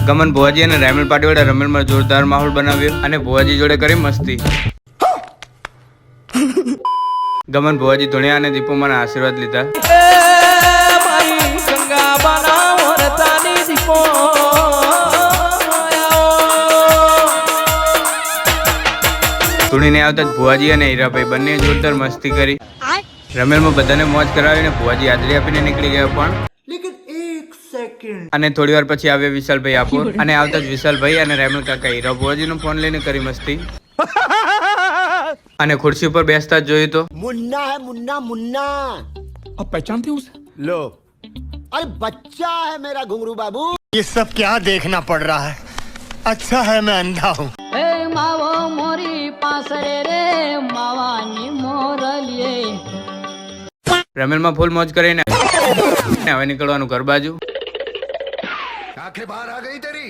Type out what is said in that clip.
ગમન ભુવાજી અને રાયમલ પાટીવાળા રમેલમાં જોરદાર માહોલ બનાવ્યો અને ભુવાજી જોડે કરી મસ્તી. ગમન ભુવાજી ધોણિયા અને દીપુમાના આશીર્વાદ લીધા. ધૂણીને આવતા જ ભુવાજી અને હીરાભાઈ બંને જોરદાર મસ્તી કરી. રમેલમાં બધાને મોજ કરાવીને ભુવાજી હાજરી આપીને નીકળી ગયા. પણ અને થોડી વાર પછી આવ્યા વિશાલભાઈ આપોર અને આવતા જ વિશાલભાઈ અને રાયમલ કાકા હીરા ભુવાજીનો ફોન લઈને કરી મસ્તી. અને ખુરશી ઉપર બેસતા જ જોયું તો मुन्ना है मुन्ना मुन्ना अब पहचानते हो उसे? लो अरे बच्चा है मेरा घुंगरू बाबू ये सब क्या देखना पड़ रहा है अच्छा है मैं अंधा हूँ માવો મોરી પાસરે રે માવાની મોરલીએ. રમેલમાં ફૂલ મોજ કરીને હવે નીકળવાનું ઘર બાજુ. आंखें बाहर आ गई तेरी